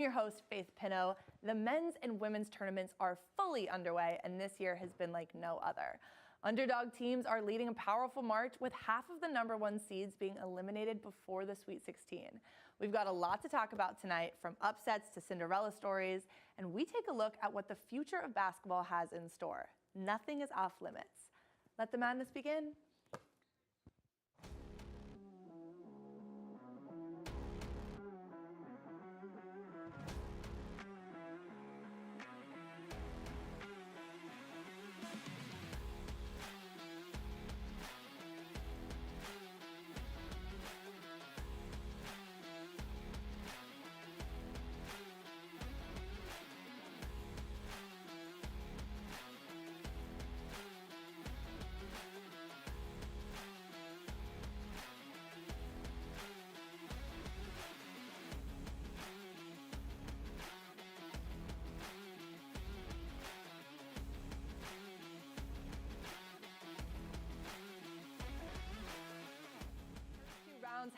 Your host, Faith Pinnow. The men's and women's tournaments are fully underway, and this year has been like no other. Underdog teams are leading a powerful march, with half of the #1 seeds being eliminated before the Sweet 16. We've got a lot to talk about tonight, from upsets to Cinderella stories, and we take a look at what the future of basketball has in store. Nothing is off limits. Let the madness begin.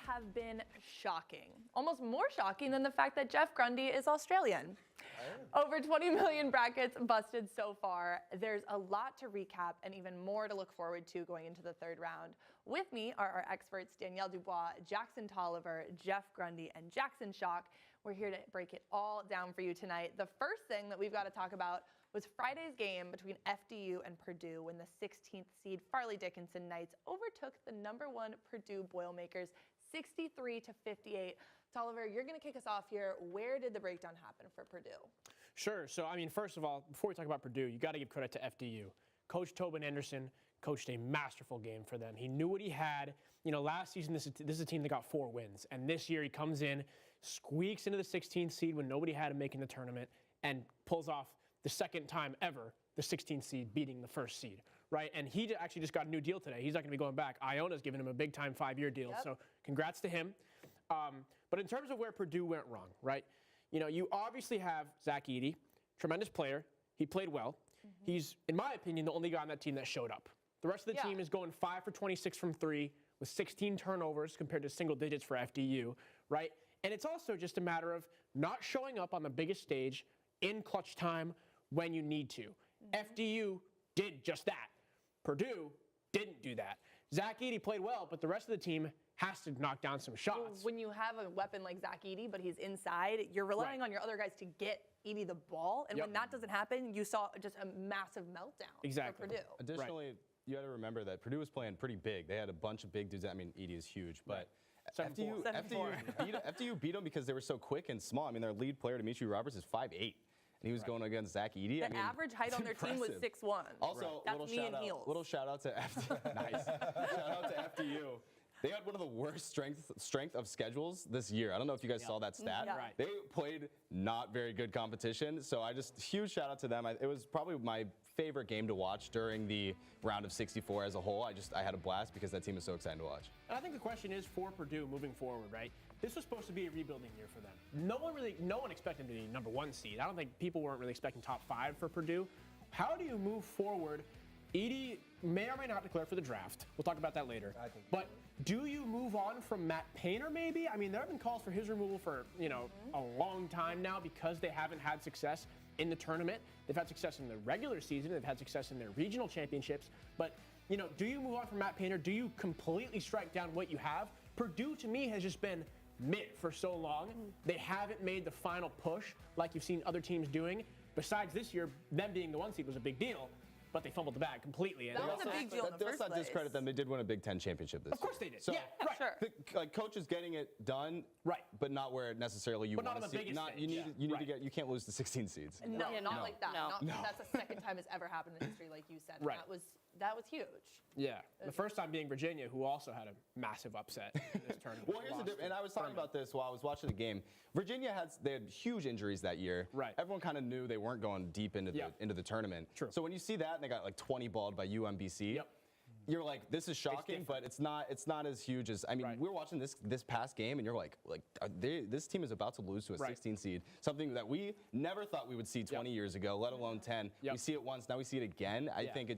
Have been shocking, almost more shocking than the fact that Jeff Grundy is Australian. Over 20 million brackets busted so far. There's a lot to recap and even more to look forward to going into the third round. With me are our experts Danielle DuBois, Jackson Tolliver, Jeff Grundy, and Jackson Schock. We're here to break it all down for you tonight. The first thing that we've got to talk about was Friday's game between FDU and Purdue, when the 16th seed Farley Dickinson Knights overtook the #1 Purdue Boilermakers 63-58. Tolliver, you're going to kick us off here. Where did the breakdown happen for Purdue? Sure. So, I mean, first of all, before we talk about Purdue, you got to give credit to FDU. Coach Tobin Anderson coached a masterful game for them. He knew what he had. You know, last season, this is a team that got 4 wins. And this year, he comes in, squeaks into the 16th seed when nobody had him making the tournament, and pulls off the second time ever the 16th seed beating the first seed, right? And he actually just got a new deal today. He's not going to be going back. Iona's giving him a big-time 5-year deal. Yep. So congrats to him. But in terms of where Purdue went wrong, right? You know, you obviously have Zach Edey, tremendous player. He played well. He's, in my opinion, the only guy on that team that showed up. The rest of the team is going 5 for 26 from 3 with 16 turnovers compared to single digits for FDU, right? And it's also just a matter of not showing up on the biggest stage in clutch time when you need to. FDU did just that. Purdue didn't do that. Zach Edey played well, but the rest of the team has to knock down some shots. Well, when you have a weapon like Zach Edey, but he's inside, you're relying on your other guys to get Edey the ball, and when that doesn't happen, you saw just a massive meltdown for Purdue. Additionally, you got to remember that Purdue was playing pretty big. They had a bunch of big dudes. I mean, Edey is huge, but FDU beat them because they were so quick and small. I mean, their lead player, Dimitri Roberts, is 5'8". And he was going against Zach Edey. The average height on their team was 6'1". Also, little shout out to FDU. Nice. Shout out to FDU. They had one of the worst strength of schedules this year. I don't know if you guys saw that stat. Yeah. They played not very good competition. So huge shout out to them. It was probably my favorite game to watch during the round of 64 as a whole. I had a blast because that team is so exciting to watch. And I think the question is for Purdue moving forward, right? This was supposed to be a rebuilding year for them. No one expected them to be #1 seed. I don't think people weren't really expecting top 5 for Purdue. How do you move forward? Edey may or may not declare for the draft. We'll talk about that later. But do you move on from Matt Painter maybe? I mean, there have been calls for his removal for, a long time now because they haven't had success in the tournament. They've had success in the regular season. They've had success in their regional championships. But, do you move on from Matt Painter? Do you completely strike down what you have? Purdue, to me, has just been mid for so long. They haven't made the final push like you've seen other teams doing. Besides this year, them being the 1 seed was a big deal, but they fumbled the bag completely. That was a big deal in the first place. Let's not discredit them. They did win a Big Ten championship this year. Of course they did. So, sure. Coaches getting it done, but not where necessarily you want to see. You can't lose the 16 seeds. No, not like that. That's the second time it's ever happened in history, like you said. Right. That was huge. Yeah, the first time being Virginia, who also had a massive upset in this tournament. Well, here's the difference, and I was talking about this while I was watching the game. Virginia had huge injuries that year. Right. Everyone kind of knew they weren't going deep into the tournament. True. So when you see that and they got like 20 balled by UMBC, you're like, this is shocking, but it's not as huge as, I mean, we're watching this past game and you're like this team is about to lose to a 16 seed, something that we never thought we would see 20 years ago, let alone 10. We see it once, now we see it again. I think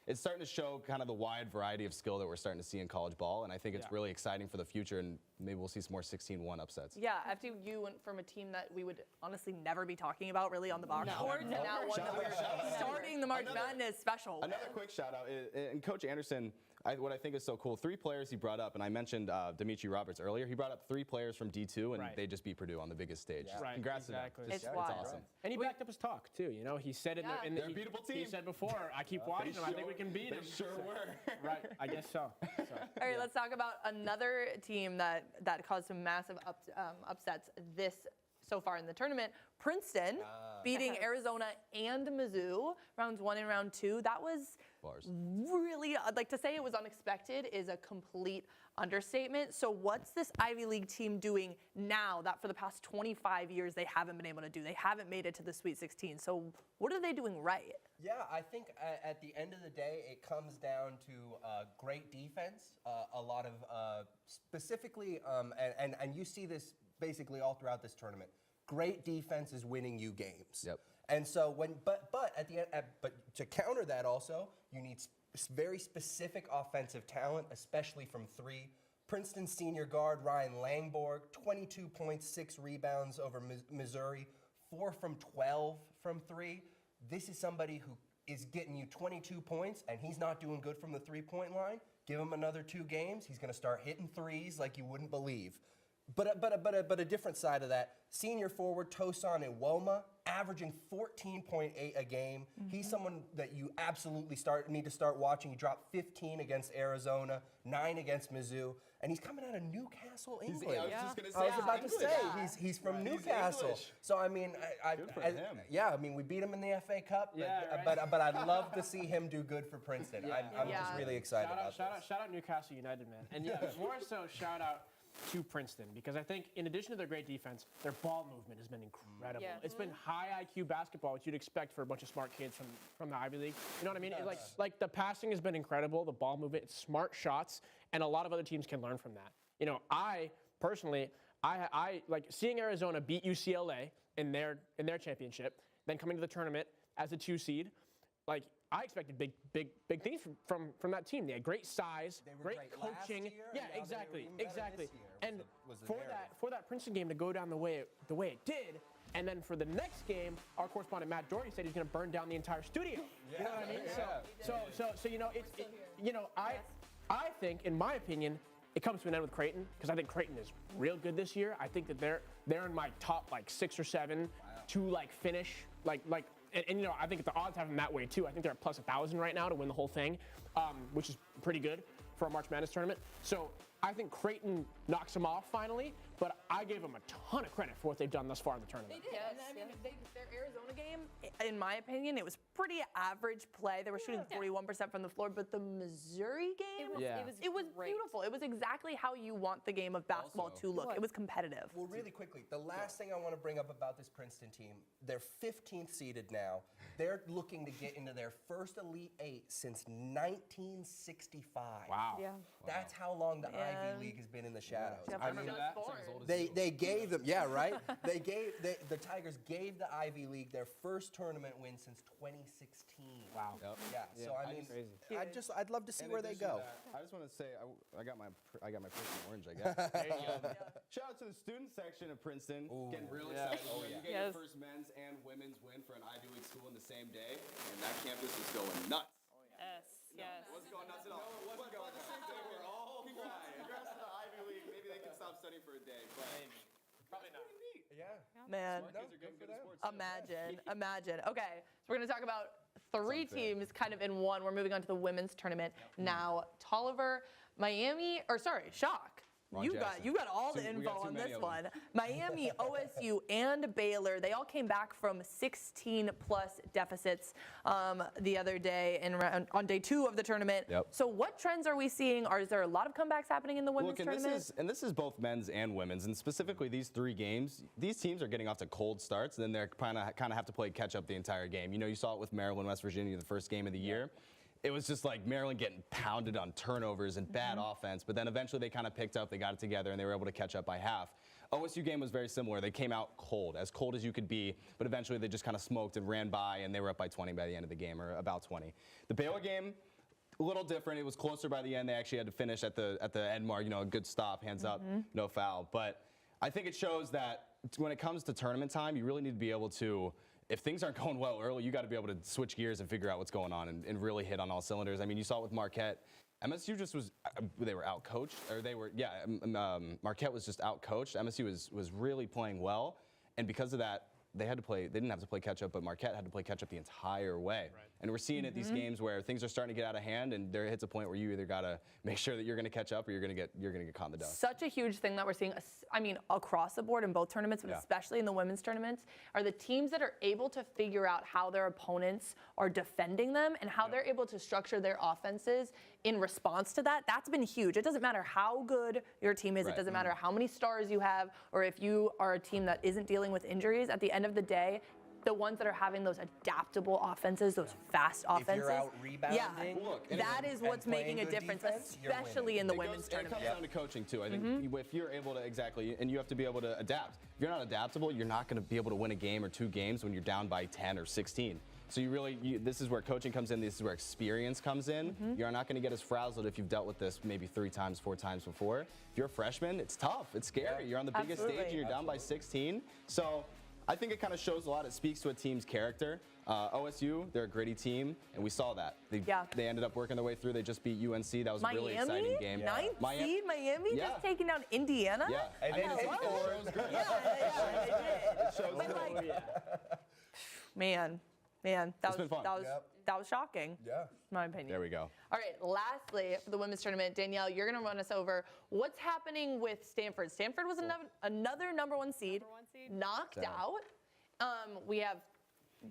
it's starting to show kind of the wide variety of skill that we're starting to see in college ball, and I think it's really exciting for the future, and maybe we'll see some more 16-1 upsets. Yeah, FDU went from a team that we would honestly never be talking about really on the box board to now one that we're starting the March Madness special. Another quick shout out, and Coach Anderson, what I think is so cool, 3 players he brought up, and I mentioned Dimitri Roberts earlier. He brought up 3 players from D2, and they just beat Purdue on the biggest stage. Right, Congrats exactly. to them. It's wild. awesome. And he backed up his talk too. You know, he said it in the They're a beatable team. He said before, I keep watching them. I think we can beat them. They sure were. Right, I guess so. All right, let's talk about another team that caused some massive upsets so far in the tournament. Princeton beating Arizona and Mizzou rounds 1 and round 2. That was really, like, to say it was unexpected is a complete understatement. So what's this Ivy League team doing now that for the past 25 years they haven't been able to do? They haven't made it to the Sweet 16. So what are they doing right? Yeah, I think at the end of the day, it comes down to great defense, a lot of specifically, and you see this basically all throughout this tournament. Great defense is winning you games. Yep. And so but at the end, but to counter that also, you need very specific offensive talent, especially from 3. Princeton senior guard Ryan Langborg, 22 points, 6 rebounds over Missouri, 4 from 12 from 3. This is somebody who is getting you 22 points, and he's not doing good from the 3-point line. Give him another 2 games, he's going to start hitting threes like you wouldn't believe. But a different side of that, senior forward Tosan Iwoma, averaging 14.8 a game. He's someone that you absolutely need to start watching. He dropped 15 against Arizona, 9 against Mizzou, and he's coming out of Newcastle, England. I was about to say he's from Newcastle. So I mean, I mean we beat him in the FA Cup, but I'd love to see him do good for Princeton. I'm just really excited about this. Shout out Newcastle United, man. And more so shout out to Princeton, because I think in addition to their great defense, their ball movement has been incredible. Yeah. It's been high IQ basketball, which you'd expect for a bunch of smart kids from the Ivy League. You know what I mean? Like the passing has been incredible, the ball movement, it's smart shots, and a lot of other teams can learn from that. You know, I personally, I like seeing Arizona beat UCLA in their championship, then coming to the tournament as a 2 seed. Like, I expected big things from that team. They had great size, great coaching. Yeah, exactly. And for that Princeton game to go down the way it did, and then for the next game, our correspondent Matt Doherty said he's going to burn down the entire studio. You know what I mean? So you know, I think, in my opinion, it comes to an end with Creighton, because I think Creighton is real good this year. I think that they're in my top 6 or 7 to finish And you know, I think the odds have them that way too. I think they're at plus 1,000 right now to win the whole thing, which is pretty good for a March Madness tournament. So I think Creighton knocks them off finally, but I gave them a ton of credit for what they've done thus far in the tournament. They did. And I mean, their Arizona game, in my opinion, it was pretty average play. They were shooting 41% from the floor, but the Missouri game, it was beautiful. It was exactly how you want the game of basketball to look. It was competitive. Well, really quickly, the last thing I want to bring up about this Princeton team, they're 15th seeded now. They're looking to get into their first Elite 8 since 1965. Wow. Yeah. That's how long the Ivy League has been in the shadows. I remember that. They gave them, the Tigers gave the Ivy League their first tournament win since 2016. Wow. Yep. Yeah. So I mean, crazy. I'd love to see where they go. I just want to say I got my person orange, I guess. There you go. Shout out to the student section of Princeton. Getting real excited. You get your first men's and women's win for an Ivy League school in the same day, and that campus is going nuts. Yes. What's going nuts at all? What's going the same day? We're all crying. Congrats to the Ivy League. Maybe they can stop studying for a day, but probably not. Yeah. Man, Smart kids are getting good at sports. imagine. Okay, so we're going to talk about 3 teams kind of in one. We're moving on to the women's tournament now. Tolliver, Shock. You got all the info on this one. Miami, OSU, and Baylor, they all came back from 16-plus deficits the other day on day 2 of the tournament. Yep. So what trends are we seeing? Is there a lot of comebacks happening in the women's tournament? This is both men's and women's, and specifically these 3 games, these teams are getting off to cold starts, and then they're kind of have to play catch up the entire game. You know, you saw it with Maryland, West Virginia, the first game of the year. It was just like Maryland getting pounded on turnovers and bad offense, but then eventually they kind of picked up, they got it together, and they were able to catch up by half. OSU game was very similar. They came out cold as you could be, but eventually they just kind of smoked and ran by, and they were up by 20 by the end of the game, or about 20. The Baylor game, A little different. It was closer by the end. They actually had to finish at the end mark. A good stop, hands up, no foul. But I think it shows that when it comes to tournament time, you really need to be able to. If things aren't going well early, you got to be able to switch gears and figure out what's going on and really hit on all cylinders. I mean, you saw it with Marquette. MSU just was, they were out-coached, or they were, Marquette was just out-coached. MSU was really playing well, and because of that, they didn't have to play catch-up, but Marquette had to play catch-up the entire way. Right. And we're seeing it these games where things are starting to get out of hand, and there hits a point where you either got to make sure that you're going to catch up or you're going to get caught in the dust. Such a huge thing that we're seeing, I mean, across the board in both tournaments, but especially in the women's tournaments, are the teams that are able to figure out how their opponents are defending them and how they're able to structure their offenses in response to that. That's been huge. It doesn't matter how good your team is. It doesn't matter how many stars you have, or if you are a team that isn't dealing with injuries. At the end of the day, the ones that are having those adaptable offenses, those fast offenses. If you're out rebounding, that is what's making a difference, defense, especially in the women's tournament. It comes down to coaching too. I think if you're able to and you have to be able to adapt. If you're not adaptable, you're not going to be able to win a game or 2 games when you're down by 10 or 16. So this is where coaching comes in. This is where experience comes in. You're not going to get as frazzled if you've dealt with this maybe 3 times, 4 times before. If you're a freshman, it's tough. It's scary. You're on the biggest stage and you're down by 16. So I think it kind of shows a lot. It speaks to a team's character. OSU, they're a gritty team, and we saw that. They ended up working their way through. They just beat UNC. That was a really exciting game. Ninth seed Miami just taking down Indiana? Yeah. And then it shows grit. It shows grit. Man, that was shocking. Yeah. In my opinion. There we go. All right, lastly, for the women's tournament, Danielle, you're going to run us over what's happening with Stanford. Stanford was another number one seed, knocked out. We have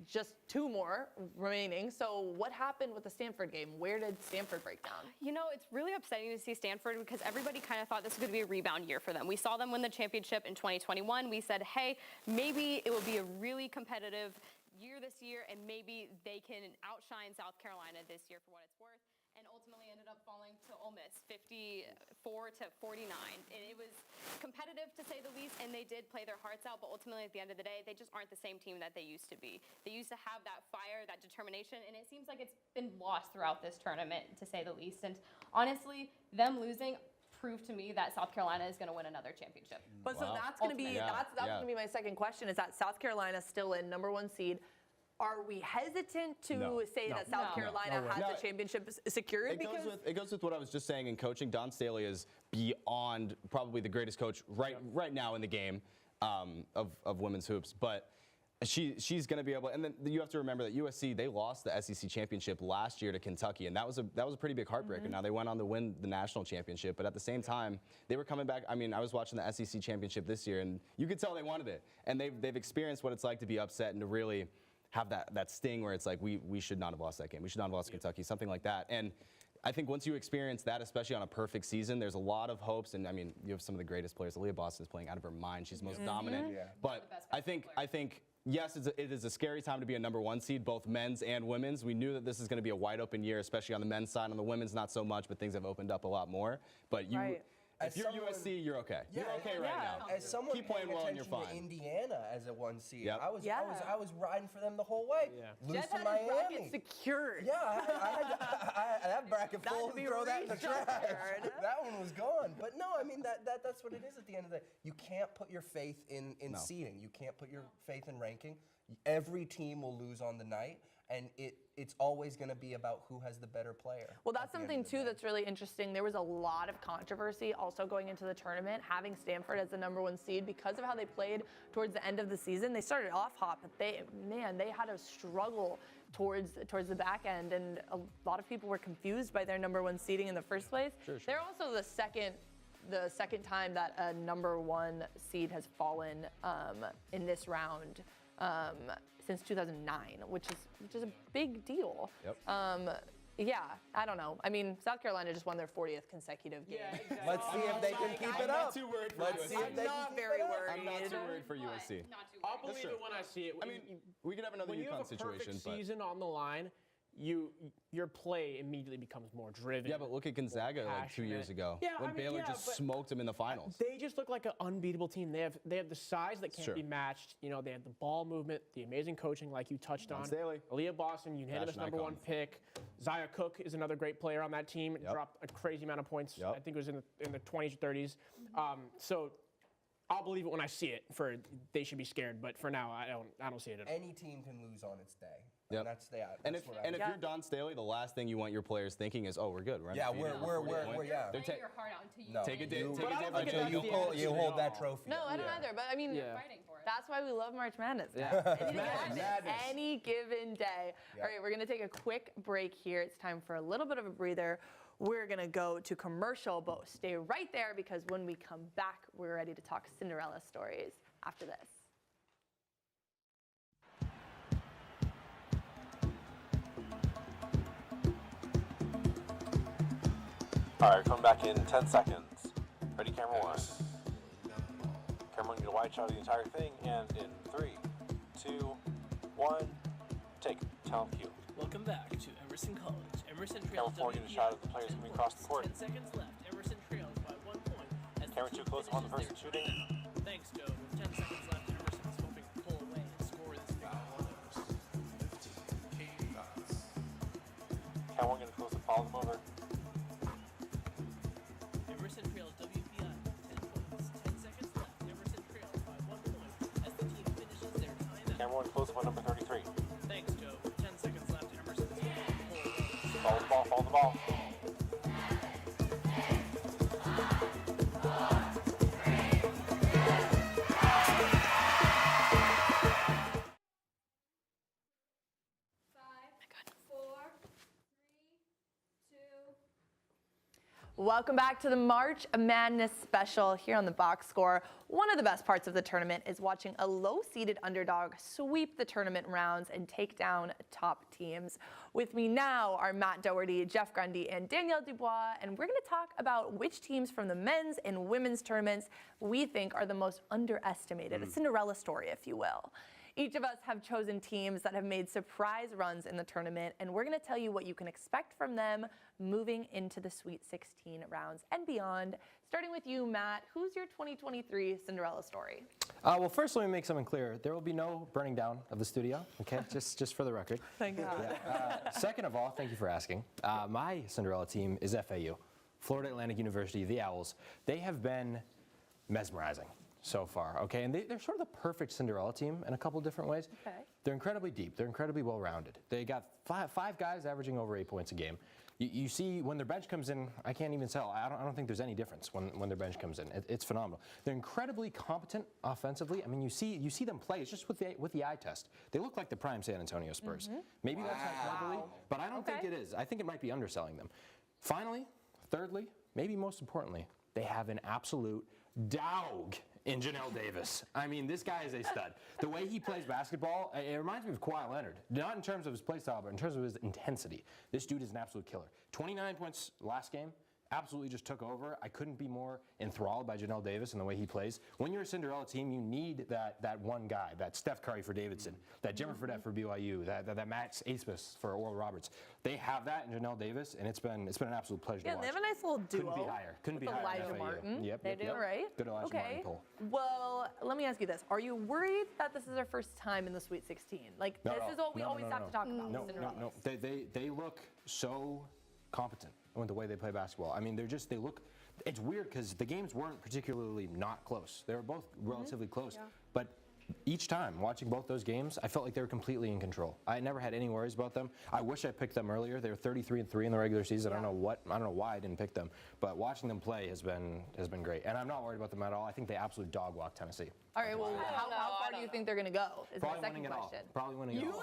just 2 more remaining. So what happened with the Stanford game? Where did Stanford break down? It's really upsetting to see Stanford because everybody kind of thought this was going to be a rebound year for them. We saw them win the championship in 2021. We said, hey, maybe it will be a really competitive year this year, and maybe they can outshine South Carolina this year for what it's worth, and ultimately ended up falling to Ole Miss 54-49. And it was competitive to say the least, and they did play their hearts out, but ultimately at the end of the day, they just aren't the same team that they used to be. They used to have that fire, that determination, and it seems like it's been lost throughout this tournament, to say the least. And honestly, them losing proved to me that South Carolina is going to win another championship. But so that's going to be that's going to be my second question, is that South Carolina still in number 1 seed. Are we hesitant to say that South Carolina has the championship secured? It goes with what I was just saying in coaching. Dawn Staley is beyond probably the greatest coach right now in the game of women's hoops. But she's going to be able. And then you have to remember that USC, they lost the SEC championship last year to Kentucky, and that was a pretty big heartbreaker. Now they went on to win the national championship, but at the same time they were coming back. I mean, I was watching the SEC championship this year, and you could tell they wanted it, and they've experienced what it's like to be upset and to really have that sting where it's like we should not have lost that game. We should not have lost Kentucky, something like that. And I think once you experience that, especially on a perfect season, there's a lot of hopes. And I mean, you have some of the greatest players. Aaliyah Boston is playing out of her mind. She's the most dominant. Yeah. But I think yes, it is a scary time to be a number 1 seed, both men's and women's. We knew that this is going to be a wide open year, especially on the men's side. On the women's, not so much, but things have opened up a lot more. But if you're USC, you're okay. You're okay right now. As someone keep playing well and you're fine. To Indiana as a 1 seed, Yep. I was riding for them the whole way. Lose Jeff to had Miami. his bracket secured. Yeah, I had that bracket full and throw that in the trash. That one was gone. But no, I mean that's what it is at the end of the day. You can't put your faith in seeding. You can't put your faith in ranking. Every team will lose on the night, and it's always going to be about who has the better player. Well, that's something too that's really interesting. There was a lot of controversy also going into the tournament, having Stanford as the number 1 seed because of how they played towards the end of the season. They started off hot, but they had a struggle towards the back end, and a lot of people were confused by their number 1 seeding in the first place. Sure. They're also the second time that a number 1 seed has fallen in this round. Since 2009, which is a big deal. Yep. I don't know. I mean, South Carolina just won their 40th consecutive game. Yeah, exactly. Let's see if they can keep it up. Let's see if they can keep it up. I'm not too worried for USC. I'll believe it when I see it. I mean, we could have another UConn situation. When you have a perfect season on the line, your play immediately becomes more driven. Yeah, but look at Gonzaga like 2 years ago when Baylor just smoked them in the finals. They just look like an unbeatable team. They have the size that can't be matched. You know, they have the ball movement, the amazing coaching, like you touched on. Aaliyah Boston, you hit him as #1 pick. Zaya Cook is another great player on that team. Dropped a crazy amount of points. I think it was in the 20s or 30s. So I'll believe it when I see it. They should be scared, but for now, I don't see it at all. Any team can lose on its day. Yep. And if you're Don Staley, the last thing you want your players thinking is, oh, we're good. We're we're Playing your heart out until you Take a day. until you hold that trophy. No, I don't either. But I mean, fighting for it. that's why we love March Madness. Any given day. All right, we're going to take a quick break here. It's time for a little bit of a breather. We're going to go to commercial, but stay right there because when we come back, we're ready to talk Cinderella stories after this. All right, coming back in 10 seconds. Ready, camera 1. Camera 1, get a wide shot of the entire thing, and in 3, 2, 1, take it. Talent cue. Welcome back to Emerson College. Emerson Camera trails 4, get a shot of the players coming across the court. 10 seconds left. Emerson trails by 1 point. As Camera the 2, team close on the finishes person their shooting. timeout. Thanks, Joe. With 10 seconds left, Emerson is hoping to pull away and score this big one. Camera 1, get a close up, follow them over. Emerson trails WPI 10 points. 10 seconds left. Emerson trails by 1 point as the team finishes their timeout. Camera 1, close up on number 33. Thanks, Joe. With 10 seconds left, Emerson is hoping to pull away. Follow the ball, follow the ball. Welcome back to the March Madness special here on the Box Score. One of the best parts of the tournament is watching a low-seeded underdog sweep the tournament rounds and take down top teams. With me now are Matt Doherty, Jeff Grundy, and Danielle DuBois, and we're going to talk about which teams from the men's and women's tournaments we think are the most underestimated, a Cinderella story, if you will. Each of us have chosen teams that have made surprise runs in the tournament, and we're going to tell you what you can expect from them moving into the Sweet 16 rounds and beyond. Starting with you, Matt, who's your 2023 Cinderella story? Well, first, let me make something clear. There will be no burning down of the studio, okay? just for the record. Thank God. Second of all, thank you for asking. My Cinderella team is FAU, Florida Atlantic University, the Owls. They have been mesmerizing so far, okay? And they're sort of the perfect Cinderella team in a couple different ways. Okay. They're incredibly deep. They're incredibly well-rounded. They got five guys averaging over 8 points a game. You see when their bench comes in, I can't even tell. I don't think there's any difference when their bench comes in. It's phenomenal. They're incredibly competent offensively. I mean, you see them play. It's just with the eye test. They look like the prime San Antonio Spurs. Maybe that's hyperbole, but I don't think it is. I think it might be underselling them. Finally, thirdly, maybe most importantly, they have an absolute dog in Janelle Davis. I mean, this guy is a stud. The way he plays basketball, it reminds me of Kawhi Leonard. Not in terms of his play style, but in terms of his intensity. This dude is an absolute killer. 29 points last game. Absolutely just took over. I couldn't be more enthralled by Janelle Davis and the way he plays. When you're a Cinderella team, you need that one guy, that Steph Curry for Davidson, that Jimmer Fredette for BYU, that Max Abmas for Oral Roberts. They have that in Janelle Davis, and it's been an absolute pleasure to watch. They have a nice little duo. Couldn't be higher. Couldn't be with higher. Elijah Martin. Yep. They do, right? Good Elijah Martin pull. Well, let me ask you this. Are you worried that this is our first time in the Sweet 16? Like, this is what we always have to talk about. No. They look so competent with the way they play basketball. I mean, they look, it's weird because the games weren't particularly not close. They were both relatively close. But each time, watching both those games, I felt like they were completely in control. I never had any worries about them. I wish I picked them earlier. They were 33-3 in the regular season. I don't know why I didn't pick them. But watching them play has been great. And I'm not worried about them at all. I think they absolutely dog walk Tennessee. All right, well, how far do you think they're going to go? Is my second question. Probably winning it all.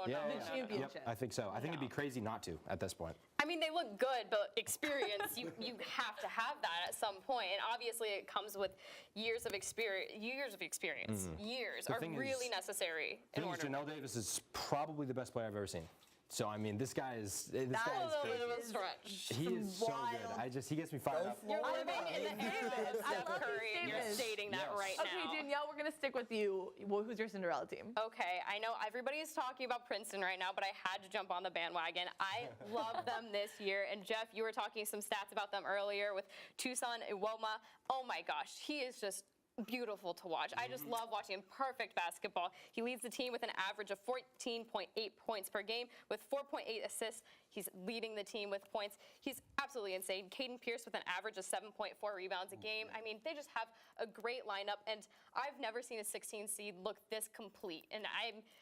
The championship. Yep, I think so. I think it'd be crazy not to at this point. I mean, they look good, but experience, you have to have that at some point. And obviously, it comes with years of experience. Years are really necessary in order. Janelle Davis is probably the best player I've ever seen. So I mean, this guy is That was a crazy. bit of a stretch. He is so good. He gets me fired up. You're living in the image of I Steph love Curry, and you're Davis. stating that right Okay, now. Danielle, we're going to stick with you. Well, who's your Cinderella team? Okay, I know everybody's talking about Princeton right now, but I had to jump on the bandwagon. I love them this year. And Jeff, you were talking some stats about them earlier with Tucson Iwoma. Oh my gosh, he is just beautiful to watch. I just love watching him. Perfect basketball. He leads the team with an average of 14.8 points per game with 4.8 assists. He's leading the team with points. He's absolutely insane. Caden Pierce with an average of 7.4 rebounds a game. I mean, they just have a great lineup, and I've never seen a 16 seed look this complete. And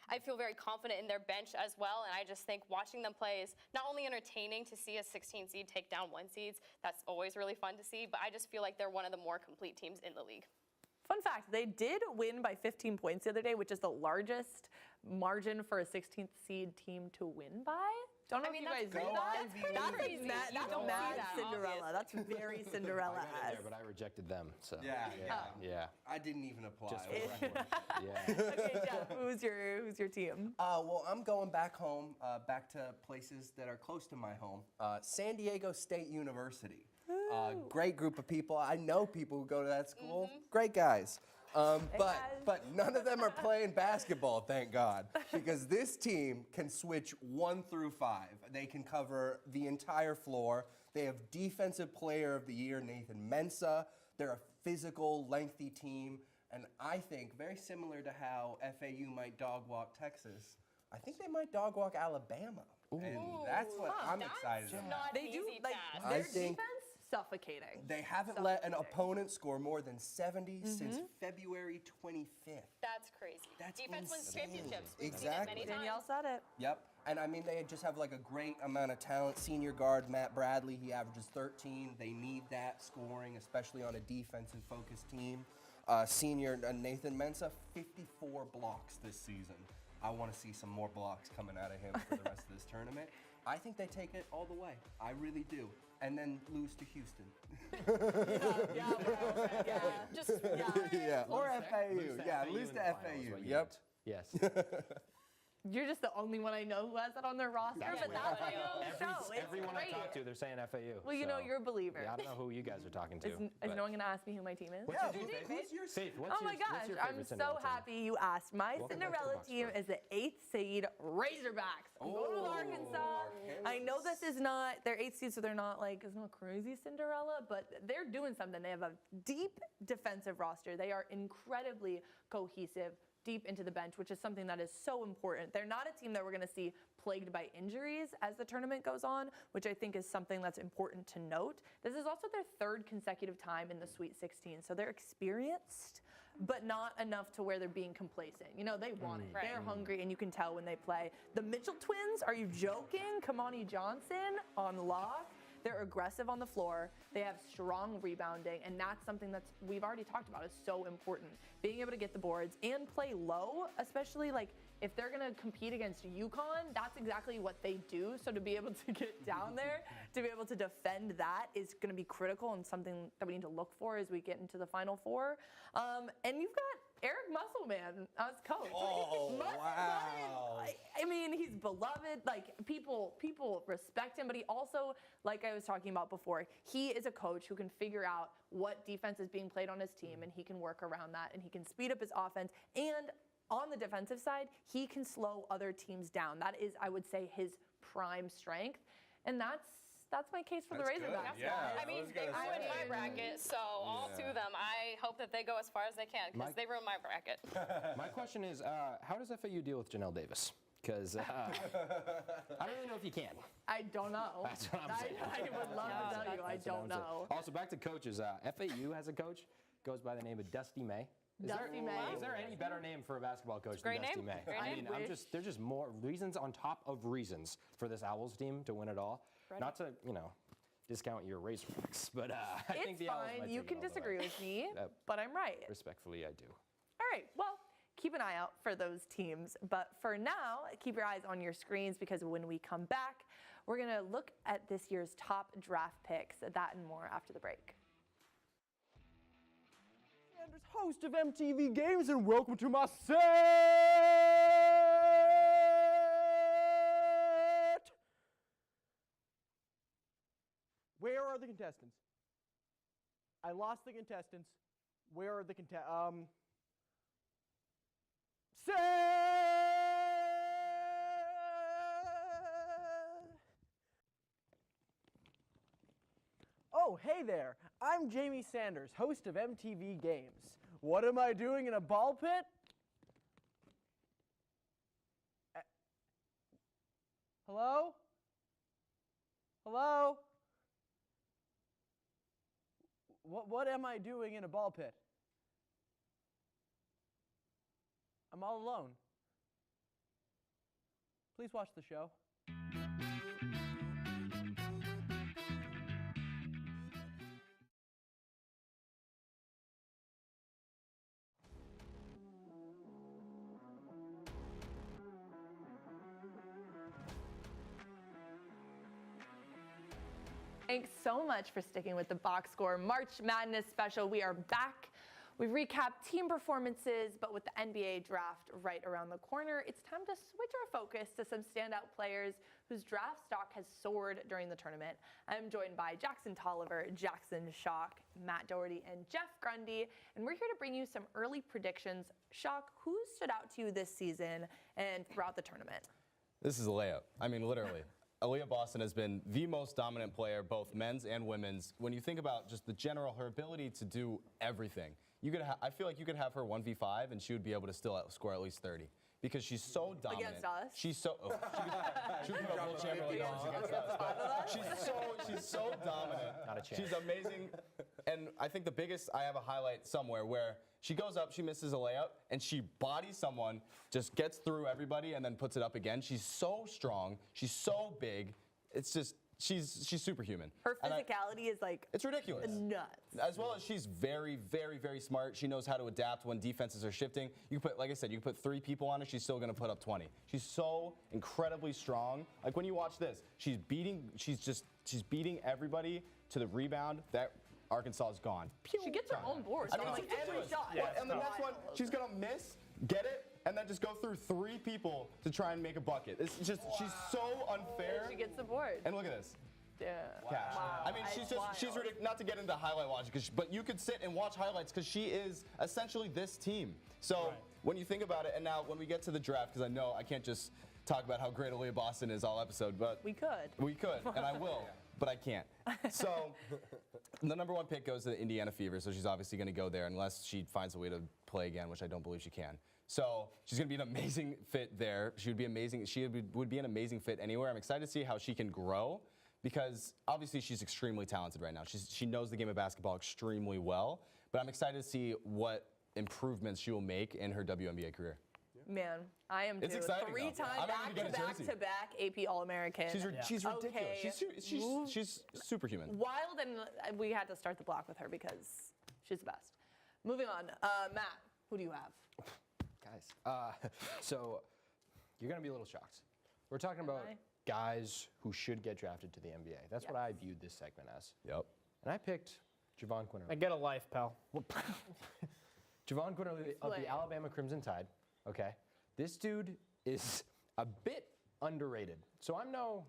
I feel very confident in their bench as well, and I just think watching them play is not only entertaining to see a 16 seed take down 1 seeds, that's always really fun to see, but I just feel like they're one of the more complete teams in the league. Fun fact, they did win by 15 points the other day, which is the largest margin for a 16th seed team to win by. Don't know if you guys knew that. That's crazy. That's You don't see mad that, Cinderella. That's very I got Cinderella-esque. in there, but I rejected them. So Yeah. I didn't even apply. Just for the record. Yeah. Okay, Jeff, who's your team? Well, I'm going back home, back to places that are close to my home. San Diego State University. Great group of people. I know people who go to that school. Great guys. But none of them are playing basketball, thank God, because this team can switch 1 through 5. They can cover the entire floor. They have Defensive Player of the Year, Nathan Mensah. They're a physical, lengthy team, and I think very similar to how FAU might dog walk Texas, I think they might dog walk Alabama. And that's what I'm excited about. Not They do easy like task. their I think- defense suffocating. They haven't let an opponent score more than 70 since February 25th. That's crazy. That's Defense wins insane. championships. We've seen it Exactly. many Danielle times. said it. Yep. And I mean, they just have like a great amount of talent. Senior guard Matt Bradley, he averages 13. They need that scoring, especially on a defensive focused team. Senior Nathan Mensah, 54 blocks this season. I want to see some more blocks coming out of him for the rest of this tournament. I think they take it all the way. I really do. And then lose to Houston. Just Yeah. Or Lose to FAU. Yeah, FAU lose in to the finals, FAU. what you Yep. meant. Yes. You're just the only one I know who has that on their roster, but that's how you show. It's Everyone I great. talk to, they're saying FAU. Well, you know, so- you're a believer. Yeah, I don't know who you guys are talking to. Is but- no one going to ask me who my team is? What's Yeah, your team, Faith? who's your Faith, what's Oh my your, gosh, what's your I'm favorite so Cinderella team? happy you asked. My Welcome back to the Cinderella box team score. is the 8th seed Razorbacks. I'm going to Arkansas. I know this is not, they're 8th seed, so they're not like, it's not crazy Cinderella, but they're doing something. They have a deep defensive roster. They are incredibly cohesive deep into the bench, which is something that is so important. They're not a team that we're going to see plagued by injuries as the tournament goes on, which I think is something that's important to note. This is also their 3rd consecutive time in the Sweet 16, so they're experienced, but not enough to where they're being complacent. You know, they want it. Right. They're hungry, and you can tell when they play. The Mitchell twins, are you joking? Kamani Johnson on lock. They're aggressive on the floor. They have strong rebounding, and that's something that's we've already talked about is so important. Being able to get the boards and play low, especially like if they're going to compete against UConn, that's exactly what they do. So to be able to get down there, to be able to defend that is going to be critical and something that we need to look for as we get into the Final Four. And you've got Eric Musselman as coach. Oh, wow. I mean, he's beloved. Like people respect him, but he also, like I was talking about before, he is a coach who can figure out what defense is being played on his team, and he can work around that, and he can speed up his offense. And on the defensive side, he can slow other teams down. That is, I would say, his prime strength, and that's my case for the That's good. Razorbacks. Yeah. guys. I mean, they ruined my bracket, so all to them. I hope that they go as far as they can because they ruined my bracket. My question is, how does FAU deal with Janelle Davis? Because I don't really know if you can. I don't know. That's what I'm saying. I would love to tell you. I That's what don't I'm saying. know. Also, back to coaches. FAU has a coach, goes by the name of Dusty May. Dusty May. Is there any better name for a basketball coach Great than Dusty name. May? Great I name. mean, there's just more reasons on top of reasons for this Owls team to win it all. Ready? Not to, discount your Razorbacks, but I think It's the Owls fine. might You take it can all the disagree way. with me, Yep. but I'm right. Respectfully, I do. All right. Well, keep an eye out for those teams. But for now, keep your eyes on your screens because when we come back, we're going to look at this year's top draft picks. That and more after the break. Sanders, host of MTV Games, and welcome to my contestants? I lost the contestants. Where are the Oh, hey there. I'm Jamie Sanders, host of MTV Games. What am I doing in a ball pit? Hello? Hello? What am I doing in a ball pit? I'm all alone. Please watch the show. Thanks so much for sticking with the Box Score March Madness special. We are back. We've recapped team performances, but with the NBA draft right around the corner, it's time to switch our focus to some standout players whose draft stock has soared during the tournament. I'm joined by Jackson Tolliver, Jackson Schock, Matt Doherty, and Jeff Grundy, and we're here to bring you some early predictions. Schock, who stood out to you this season and throughout the tournament? This is a layup. I mean, literally. Aaliyah Boston has been the most dominant player, both men's and women's. When you think about just the general, her ability to do everything, I feel like you could have her 1v5 and she would be able to still score at least 30 because she's so dominant. Against us? She's so. She would put up Will Chamberlain against us. She's so dominant. Not a chance. She's amazing. And I think the biggest, I have a highlight somewhere where she goes up, she misses a layup, and she bodies someone, just gets through everybody, and then puts it up again. She's so strong. She's so big. It's just, she's superhuman. Her physicality is like, it's ridiculous. Nuts. As well as she's very, very, very smart. She knows how to adapt when defenses are shifting. You can put, like I said, you can put 3 people on her, she's still gonna put up 20. She's so incredibly strong. Like when you watch this, she's beating everybody to the rebound. That Arkansas is gone. She gets her own boards on like every shot. Yeah, and the next one, she's gonna miss, get it, and then just go through 3 people to try and make a bucket. It's just, she's so unfair. She gets the board. And look at this. Yeah. Cash. Wow. I mean, she's ridiculous. Not to get into highlight watching, but you could sit and watch highlights because she is essentially this team. So when you think about it, and now when we get to the draft, because I know I can't just talk about how great Aaliyah Boston is all episode, but we could. We could, and I will. But I can't. So the number 1 pick goes to the Indiana Fever, so she's obviously going to go there unless she finds a way to play again, which I don't believe she can. So she's going to be an amazing fit there. She would be amazing. She would be an amazing fit anywhere. I'm excited to see how she can grow because obviously she's extremely talented right now. She knows the game of basketball extremely well, but I'm excited to see what improvements she will make in her WNBA career. Man, I am It's too. exciting, 3-time back-to-back AP All-American. She's ridiculous. Okay. She's superhuman. Wild, and we had to start the block with her because she's the best. Moving on, Matt, who do you have? Guys, so you're going to be a little shocked. We're talking about guys who should get drafted to the NBA. That's what I viewed this segment as. Yep. And I picked Javon Quinterly. I get a life, pal. Javon Quinterly of the Alabama Crimson Tide. Okay, this dude is a bit underrated. So I'm no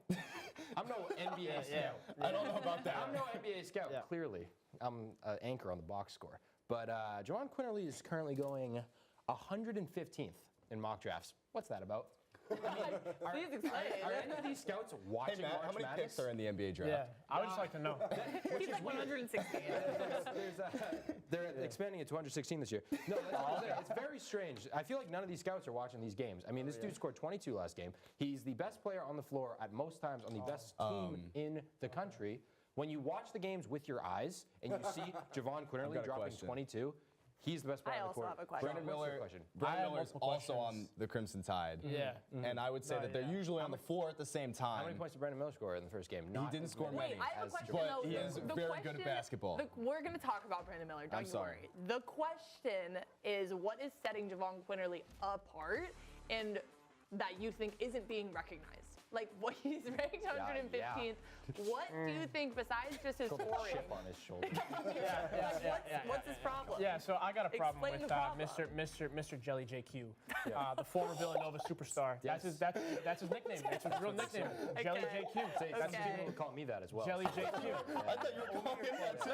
NBA scout. I don't know about that. I'm no NBA scout. Yeah. Clearly, I'm an anchor on the box score. But Javon Quinterly is currently going 115th in mock drafts. What's that about? Please explain. Are any of these scouts watching Hey Matt, March how many Madness? picks are in the NBA draft? Yeah, I would just like to know. He's like 116. They're expanding it to 116 this year. No, it's very strange. I feel like none of these scouts are watching these games. I mean, this dude scored 22 last game. He's the best player on the floor at most times on the best team in the country. When you watch the games with your eyes and you see Javon Quinterly dropping 22, he's the best player on the court. I also have a question. Brandon Miller is also on the Crimson Tide. Yeah. And I would say that they're usually on the floor at the same time. How many points did Brandon Miller score in the first game? He didn't score many. Wait, I have a question but though. he is very good at basketball. We're going to talk about Brandon Miller. Don't you worry. The question is, what is setting Javon Quinterly apart and that you think isn't being recognized? Like, what he's ranked 115th. What do you think, besides just his scoring? Chip on his shoulder. What's his problem? Yeah, so I got a problem Explain with the problem. Mr. Jelly JQ, the former Villanova superstar. Yes. That's his nickname. That's his real nickname. Jelly JQ. That's people will call me that as well. Jelly JQ. I thought you were calling him that too.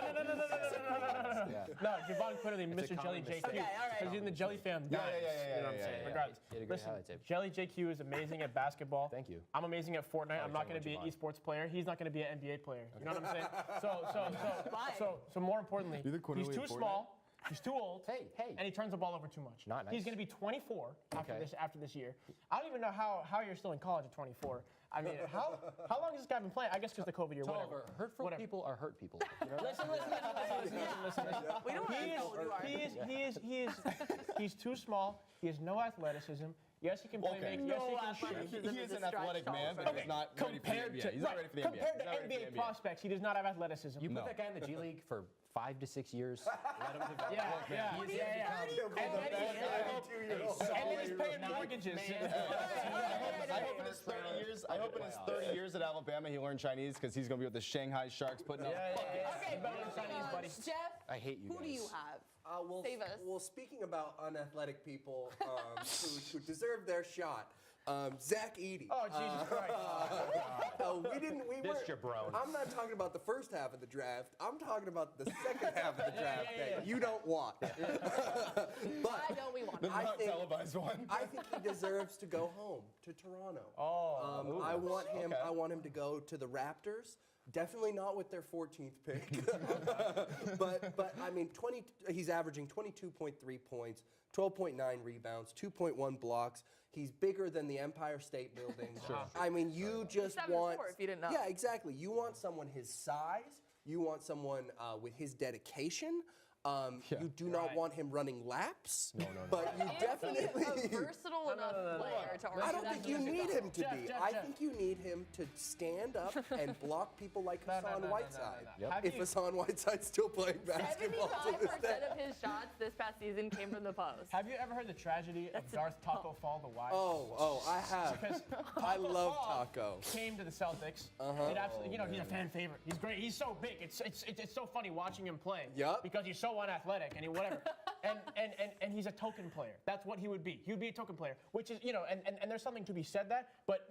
No, Javon Quinley, Mr. Jelly common JQ. mistake. Because he's in the Jelly fam. Yeah, dimes, yeah, yeah, You know what I'm yeah, saying? yeah, Regardless. He had a great Listen, highlight tape. Jelly JQ is amazing at basketball. Thank you. I'm amazing at Fortnite. I'm not talking going to be an about esports player. He's not going to be an NBA player. You know what I'm saying? So more importantly, You're the Cornelius he's too Fortnite? small. He's too old. Hey. And he turns the ball over too much. Not nice. He's going to be 24 Okay. after this year. I don't even know how you're still in college at 24. I mean, how long has this guy been playing? I guess because the COVID year. Tolliver, hurtful Whatever. people are hurt people. You know? Listen. We don't want to know who you are. He's too small. He has no athleticism. Yes, he can play. Okay. Yes, he No can shoot. athleticism. He is a an stretch, athletic man, but Tolliver. he's not ready for the NBA. He's not ready for the NBA. Compared He's to not ready for the NBA prospects, he does not have athleticism. You put that guy in the G League for 5 to 6 years. Let him develop. Yeah. And then he's paying mortgages. I hope in his 30 years at Alabama he learned Chinese because he's going to be with the Shanghai Sharks putting up buckets. Okay, Chinese, buddy. Jeff, I hate you who guys. do you have? Save us. Well, speaking about unathletic people who deserve their shot, Zach Edey. Oh, Jesus Christ. We weren't. jabron. I'm not talking about the first half of the draft. I'm talking about the second half of the draft that you don't want. Why don't we want The him? not televised one. I think he deserves to go home to Toronto. Oh. I want him. Okay. I want him to go to the Raptors. Definitely not with their 14th pick. but I mean, he's averaging 22.3 points, 12.9 rebounds, 2.1 blocks. He's bigger than the Empire State Building. I mean, you just 7'4" want. if you didn't know. Yeah, exactly. You want someone his size. You want someone with his dedication. You do not want him running laps. No. But you definitely. Is he a versatile enough player to argue I don't that think he you should need go? him to be. I think you need him to stand up and block people like Hassan Whiteside. Have If you- Hassan Whiteside's still playing basketball to 75% this day. of his shots this past season came from the post. Have you ever heard the tragedy of Darth Taco Fall, the wide? Oh, I have. Because I love Fall Taco. Came to the Celtics. It absolutely, he's a fan favorite. He's great. He's so big. It's so funny watching him play. Yup. Because he's so unathletic and whatever. and he's a token player. That's what he would be. He would be a token player, which is, and there's something to be said that. But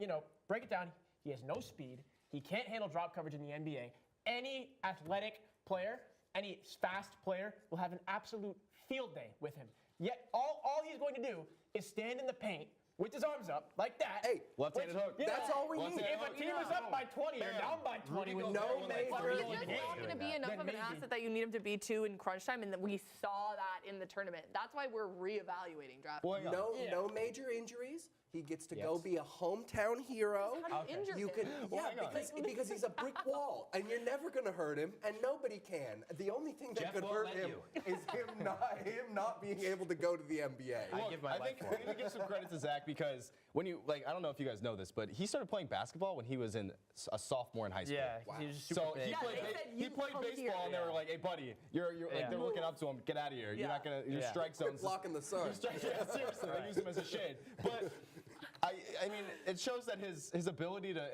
break it down. He has no speed. He can't handle drop coverage in the NBA. Any athletic player, any fast player will have an absolute field day with him. Yet all he's going to do is stand in the paint with his arms up like that. Hey, left-handed hook. That's all we need. If a team is up by 20 or down by 20 with No major But Really he's just not going to be enough Then of an maybe. asset that you need him to be too in crunch time, and that we saw that in the tournament. That's why we're reevaluating draft. No major injuries. He gets to go be a hometown hero. How do you injure You him? could, because he's a brick wall, and you're never going to hurt him, and nobody can. The only thing that Jeff could won't hurt let him is him not being able to go to the NBA. I give my I life think for we it. need to give some credit to Zach because when I don't know if you guys know this, but he started playing basketball when he was a sophomore in high school. Yeah, he's super So big. he played, they said, he "You played come baseball, here." and they were like, "Hey, buddy, you're like they're looking up to him. Get out of here. You're not gonna your strike Quit zone's blocking the sun. Yeah, seriously, they use him as a shade. But I mean, it shows that his ability to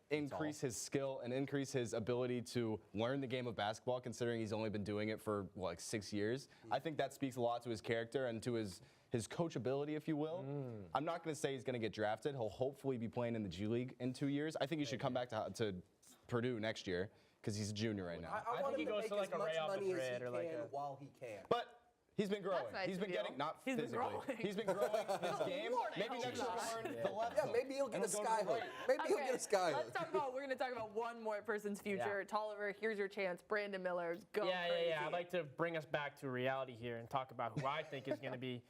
increase his skill and increase his ability to learn the game of basketball, considering he's only been doing it for 6 years. I think that speaks a lot to his character and to his coachability, if you will. I'm not going to say he's going to get drafted. He'll hopefully be playing in the G League in 2 years. I think he should come back to Purdue next year because he's a junior right now. I want think him he to goes make to, as like, a much Real money as he Madrid or, like, can a- while he can. But he's been growing. That's nice He's been of you. getting, not He's been physically. growing. He's been growing his game. Maybe next year he'll learn the left Yeah, hook. maybe he'll get And a he'll go to sky the hook. right. Maybe he'll get a sky hook. We're going to talk about one more person's future. Tolliver, here's your chance. Brandon Miller, go crazy. Yeah. I'd like to bring us back to reality here and talk about who I think is going to be,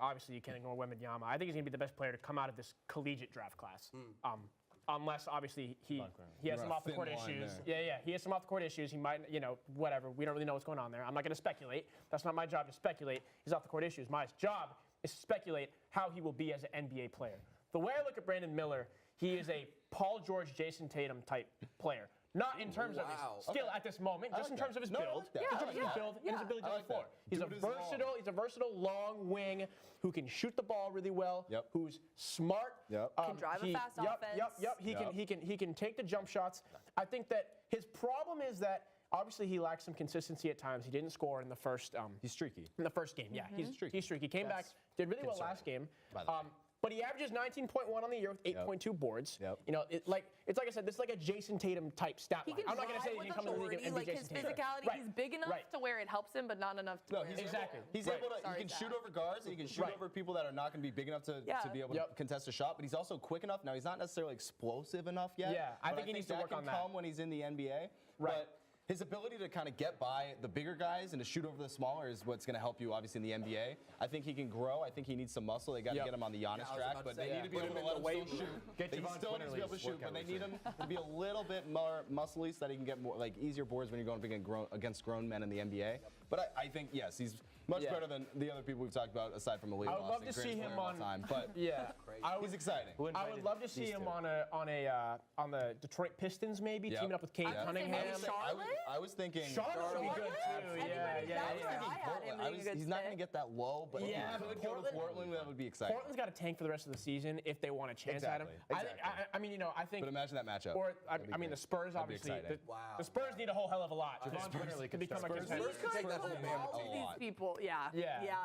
obviously you can't ignore Wembanyama. I think he's going to be the best player to come out of this collegiate draft class. Unless obviously he has You're some on a off the court thin line issues. there. Yeah, he has some off the court issues. He might, whatever. We don't really know what's going on there. I'm not going to speculate. That's not my job to speculate his off the court issues. My job is to speculate how he will be as an NBA player. The way I look at Brandon Miller, he is a Paul George, Jason Tatum type player. Not in terms of his skill at this moment, just in terms of his build. I like that. In terms of his build and his ability to I like floor. that. He's a Dude is long. versatile. He's a versatile long wing who can shoot the ball really well. Yep. Who's smart. Yep. Can drive a fast offense. He can take the jump shots. I think that his problem is that obviously he lacks some consistency at times. He didn't score in the first. He's streaky. In the first game, yeah, he's streaky. Came back, did really well last game. But he averages 19.1 on the year with 8.2 boards. Yep. You know, it's like I said, this is like a Jason Tatum type stat He line. can I'm not gonna say drive he can with come in the league authority, and be like Jason his Tatum. physicality. Right. He's big enough to where it helps him, but not enough to where Exactly. He's Right. able to. Sorry, He can Zach. shoot over guards. And he can shoot Right. over people that are not going to be big enough to be able to contest a shot. But he's also quick enough. Now he's not necessarily explosive enough yet. Yeah, I but think he needs to work on that. Can come when he's in the NBA. Right. But his ability to kind of get by the bigger guys and to shoot over the smaller is what's going to help you, obviously, in the NBA. I think he can grow. I think he needs some muscle. They got to get him on the Giannis track, but they need to be able to let him still shoot. Get He Javon still needs to be able to Quinterly's shoot, but workout they need him to be a little bit more muscly so that he can get more easier boards when you're going against grown men in the NBA. But I think yes, he's much better than the other people we've talked about aside from Aaliyah I would love Boston, to see greatest him player of all on. time. But he's exciting. I would love to see him on the Detroit Pistons maybe teaming up with Kate Cunningham. Charlotte? I was thinking Charlotte would be good too. He's not going to get that low, but if he Yeah, could go to Portland, that would be exciting. Portland's got to tank for the rest of the season if they want a chance at him. Exactly. I mean, you know, I think. But imagine that matchup. Or I mean, the Spurs That'd be obviously. exciting. The Spurs need a whole hell of a lot. Javon Quinterly to become a Spurs contender. Spurs could take that whole damn All team. these people, yeah.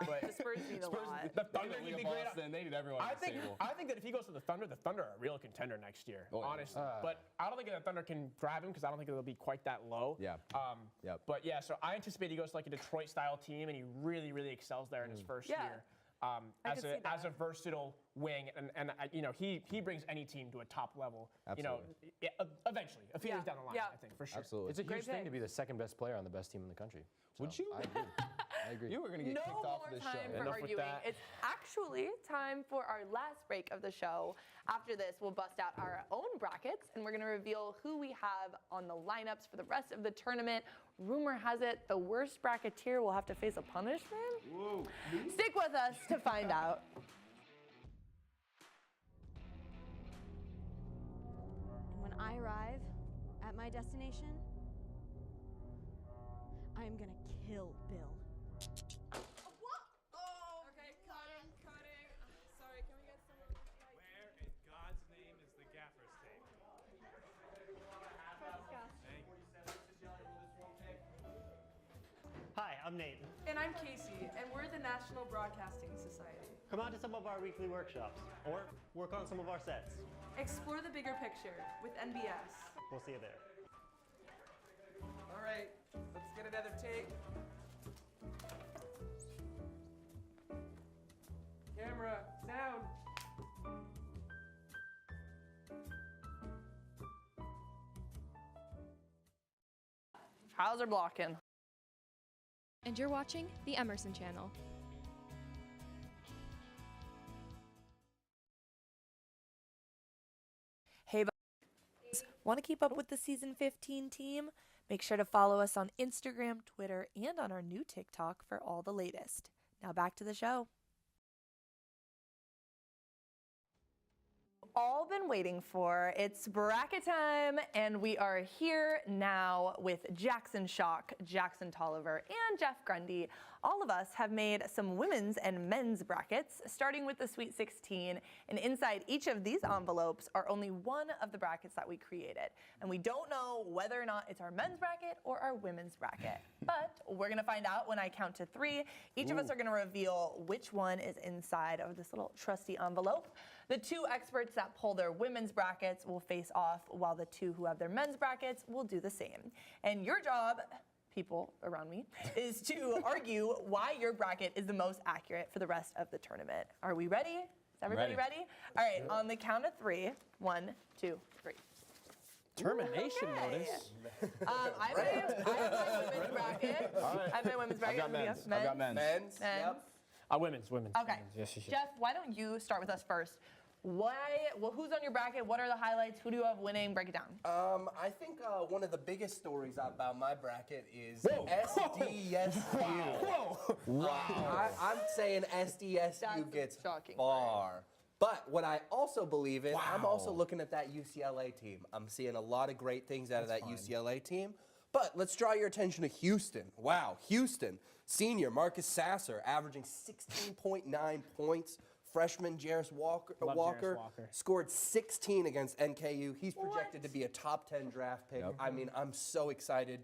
but The Spurs need a lot. The Thunder They need to need be great. Boston. They need everyone I at the think table. that if he goes to the Thunder are a real contender next year, Oh, yeah. honestly. But I don't think the Thunder can grab him because I don't think it'll be quite that low. Yeah. Yep. But yeah, so I anticipate he goes to like a Detroit-style team and he really, really excels there in his first year. As a versatile wing, and you know he brings any team to a top level. Absolutely. You know, eventually, a few years down the line, I think for sure. Absolutely. It's a huge thing pick. to be the second best player on the best team in the country. Would So, you? I agree. I agree. You were going to get No kicked off more of this time show. for Enough with arguing. that. It's actually time for our last break of the show. After this, we'll bust out our own brackets, and we're going to reveal who we have on the lineups for the rest of the tournament. Rumor has it the worst bracketeer will have to face a punishment. Whoa. Stick with us to find out. And when I arrive at my destination, I am gonna kill Bill. Where in God's name is the gaffer's tape? Hi, I'm Nate. And I'm Casey, and we're the National Broadcasting Society. Come out to some of our weekly workshops, or work on some of our sets. Explore the bigger picture with NBS. We'll see you there. All right, let's get another take. Camera, sound. How's our blocking? And you're watching the Emerson Channel. Hey, want to keep up with the season 15 team? Make sure to follow us on Instagram, Twitter, and on our new TikTok for all the latest. Now back to the show. All been waiting for. It's bracket time, and we are here now with Jackson Schock, Jackson Tolliver, and Jeff Grundy. All of us have made some women's and men's brackets, starting with the Sweet 16, and inside each of these envelopes are only one of the brackets that we created. And we don't know whether or not it's our men's bracket or our women's bracket. But we're gonna find out when I count to 3. Each of us are gonna reveal which one is inside of this little trusty envelope. The 2 experts that pull their women's brackets will face off, while the 2 who have their men's brackets will do the same. And your job, people around me, is to argue why your bracket is the most accurate for the rest of the tournament. Are we ready? Is everybody ready? All right, on the count of 3. 1, 2, 3. Termination notice. I have my women's bracket. I have my women's bracket. I've got men's. Men's. I've got men's. Men's. Yep. Women's. Okay. Yes. Jeff, why don't you start with us first? Who's on your bracket? What are the highlights? Who do you have winning? Break it down. I think one of the biggest stories about my bracket is SDSU. Wow. I'm saying SDSU That's gets shocking. far, But what I also believe in, I'm also looking at that UCLA team. I'm seeing a lot of great things out of that UCLA team. But let's draw your attention to Houston. Wow, Houston. Senior Marcus Sasser averaging 16.9 points. Freshman Jarris Walker scored 16 against NKU. He's projected to be a top 10 draft pick. I mean, I'm so excited.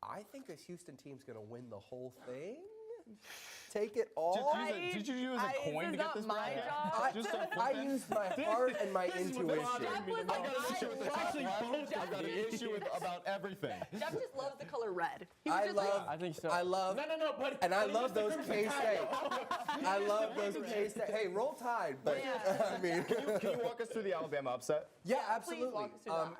I think this Houston team's going to win the whole thing. Take it all. Did you use a coin to get this bracket? I used my heart and my intuition. I've got an issue with about everything. Jeff just loves the color red. I think so. I love. And I love those K-State. I love those K-State. Hey, roll Tide, but I mean. Can you walk us through the Alabama upset? Yeah, absolutely.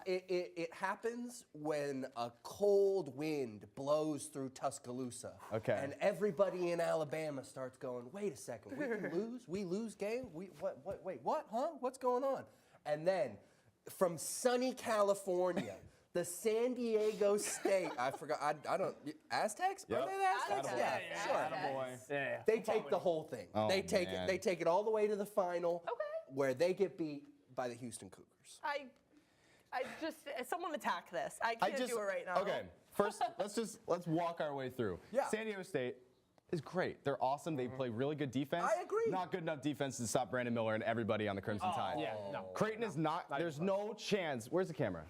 It happens when a cold wind blows through Tuscaloosa. Okay. And everybody in Alabama starts going, wait a second, we can lose? We lose game? Wait, what? Huh? What's going on? And then from sunny California, the San Diego State, I forgot, I don't, Aztecs? Yep. Are they the Aztecs? Yeah, sure. Yeah. They take the whole thing. Oh, they take it all the way to the final, where they get beat by the Houston Cougars. I just, someone attack this. I can't do it right now. Okay, first, let's walk our way through. Yeah. San Diego State is great. They're awesome. They play really good defense. I agree. Not good enough defense to stop Brandon Miller and everybody on the Crimson Tide. Yeah, no. Creighton is not, there's no chance. Where's the camera?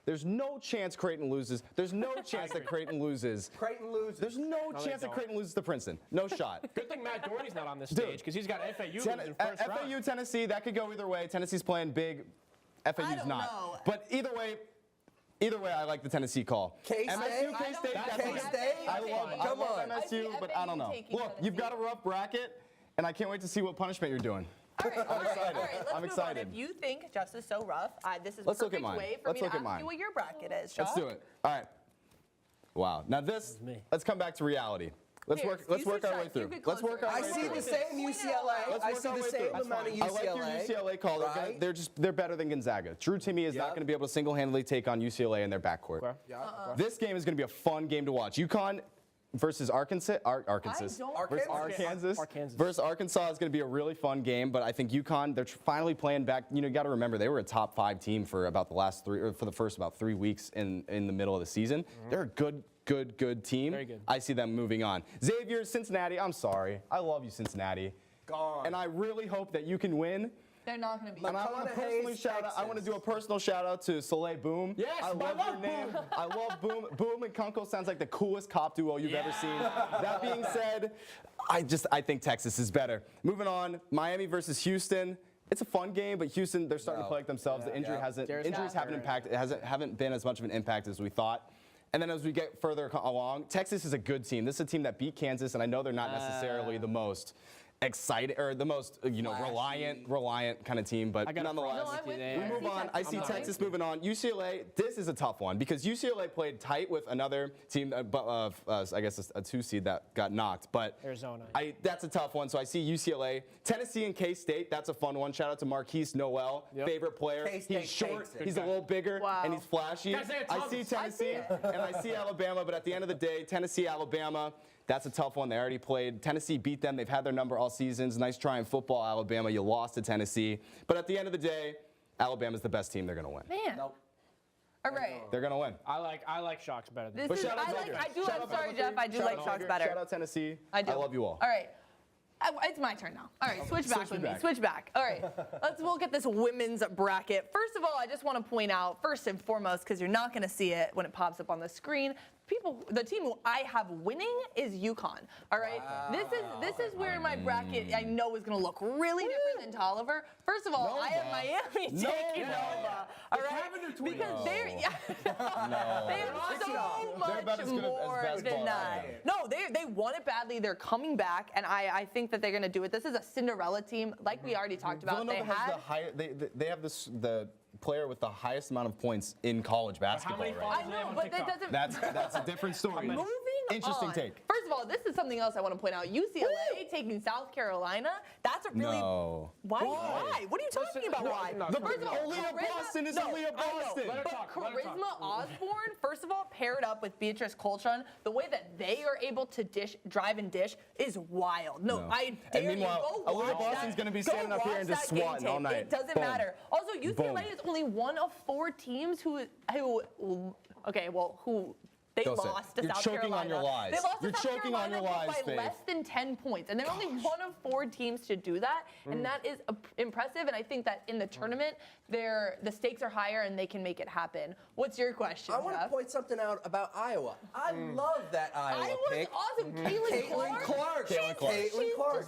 There's no chance Creighton loses. There's no chance that Creighton loses. Creighton loses. There's no chance that Creighton loses to Princeton. No shot. Good thing Matt Doherty's not on this stage because he's got FAU losing first round. FAU, Tennessee, that could go either way. Tennessee's playing big. FAU's not. know. But either way, I like the Tennessee call. K-State? MSU, K-State, that's fine. K-State? I love MSU, but I don't know. Look, you've got a rough bracket, and I can't wait to see what punishment you're doing. All right, I'm excited. All right, let's I'm move excited. on. If you think Jeff's is so rough, this is Let's a look at perfect mine. way for Let's me look to at ask mine. you what your bracket is, Let's do it. All right. Wow. Now let's come back to reality. Let's work our way through. Let's work our way through. I see the same UCLA. I see the same amount of UCLA. I like your UCLA call. Right? They're better than Gonzaga. Drew Timme is not going to be able to single-handedly take on UCLA in their backcourt. This game is going to be a fun game to watch. UConn versus Arkansas. Versus Arkansas is going to be a really fun game, but I think UConn, they're finally playing back. You know, you got to remember they were a top 5 team for about the first about 3 weeks in the middle of the season. They're a good team. Very good. I see them moving on. Xavier, Cincinnati, I'm sorry. I love you, Cincinnati. Gone. And I really hope that you can win. They're not going to be. And I want to personally I want to do a personal shout out to Soleil Boom. Yes, I love your name. I love Boom. Boom and Kunkel sounds like the coolest cop duo you've ever seen. That being said, I think Texas is better. Moving on, Miami versus Houston. It's a fun game, but Houston, they're starting to play like themselves. The injuries haven't been as much of an impact as we thought. And then as we get further along, Texas is a good team. This is a team that beat Kansas, and I know they're not necessarily the most excited or the most reliant kind of team, but nonetheless, we move on. I see Texas moving on. UCLA, this is a tough one because UCLA played tight with another team, I guess a 2 seed that got knocked, but Arizona. That's a tough one. So I see UCLA, Tennessee, and K-State. That's a fun one. Shout out to Marquise Noel, favorite player. K-State He's short, takes it. he's a little bigger, and he's flashy. I see Tennessee and I see Alabama, but at the end of the day, Tennessee, Alabama. That's a tough one. They already played. Tennessee beat them. They've had their number all seasons. Nice try in football, Alabama. You lost to Tennessee. But at the end of the day, Alabama's the best team. They're going to win. Man. Nope. All right. They're going to win. I like Shocks better than This is, I'm sorry, Jeff. I do like Shocks better. Shout out Tennessee. I do. I love you all. All right. It's my turn now. All right, switch back with me. Switch back. All right, let's look at this women's bracket. First of all, I just want to point out, first and foremost, because you're not going to see it when it pops up on the screen, the team who I have winning is UConn. All right, this is where my bracket I know is going to look really different than Tolliver. First of all, I have Miami taking Nova. All right, because they're so much more than that. No, they want it badly. They're coming back, and I think that they're going to do it. This is a Cinderella team, like we already talked about. Villanova has they have the player with the highest amount of points in college basketball. How many right? I know, but that doesn't. That's a different story. Moving Interesting on. take. First of all, this is something else I want to point out. UCLA taking South Carolina. That's a really. No. Why? What are you talking about? Why? First of all, Aaliyah Boston is Aaliyah Boston. Let her But talk, let her talk. Charisma Osborne, first of all, paired up with Beatrice Coltron, the way that they are able to drive and dish is wild. No. I dare And meanwhile, you go watch Aaliyah Boston's that- going to be go standing up here watch and just that game swatting all tape. night. It doesn't Boom. matter. Also, UCLA Boom. is only one of 4 teams who they Don't say it. lost to You're South choking Carolina. on your lies. They lost You're to South choking on Carolina your lies, by Faith. less than 10 points. And they're only one of 4 teams to do that. And that is impressive. And I think that in the tournament, the stakes are higher and they can make it happen. What's your question, I want to Jeff? point something out about Iowa. I love that Iowa Iowa's pick. awesome. Caitlin Clark. Caitlin Clark.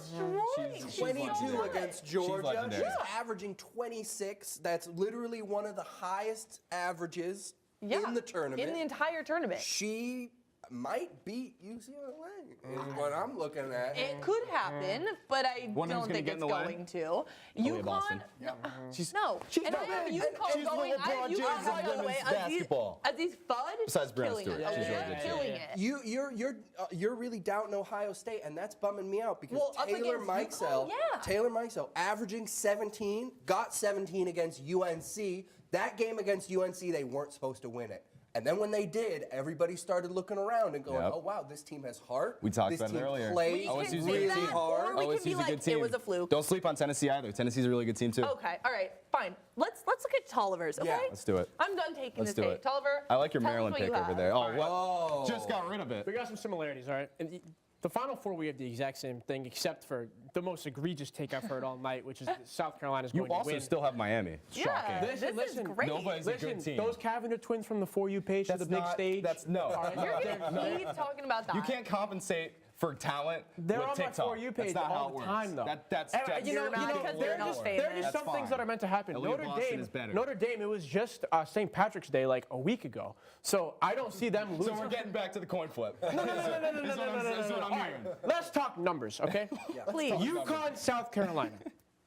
She's 22 so against She's Georgia. legendary. She's averaging 26. That's literally one of the highest averages in the tournament. In the entire tournament. She might beat UCLA is what I'm looking at. It could happen, but I One of them's don't gonna think get in it's the way? going to. Aaliyah Boston. No. And I have UConn going. I have UConn going away. basketball. Aziz Fudd. Besides Breanna killing Stewart. it. She's really good, too. Killing it. You're really doubting Ohio State, and that's bumming me out because Well, up Taylor against Mikesell, UConn, yeah. Taylor Mikesell, averaging 17, got 17 against UNC. That game against UNC, they weren't supposed to win it. And then when they did, everybody started looking around and going, Yep. "Oh wow, this team has heart. We talked this about it team earlier. plays OSU's a really good team. hard." Or we could OSU's be a like, good team. it was a fluke. Don't sleep on Tennessee either. Tennessee's a really good team too. Okay. All right. Fine. Let's look at Tollivers. Okay. Yeah. Let's do it. I'm done taking Let's this do tape. it. Tolliver. I like your tell us Maryland what you pick over have. there. right. Oh, just got rid of it. We got some similarities, all right? And the Final Four, we have the exact same thing, except for the most egregious take I've heard all night, which is that South Carolina's You going also to win. still have Miami. Yeah. Shocking. This is great. Nobody's a good team. Those Cavendish twins from the For You page to the big stage. That's no. You're gonna keep talking about that. You can't compensate for talent They're with on my TikTok. For You page That's not how all it the works. time, though. That's And, just you know, because they're not there are famous. just some things that are meant to happen. Aaliyah Notre Boston Dame, is better. Notre Dame, it was just St. Patrick's Day like a week ago. So I don't see them losing. So we're getting back to the coin flip. No. That's what I'm hearing. Let's talk numbers, okay? Please. UConn, South Carolina.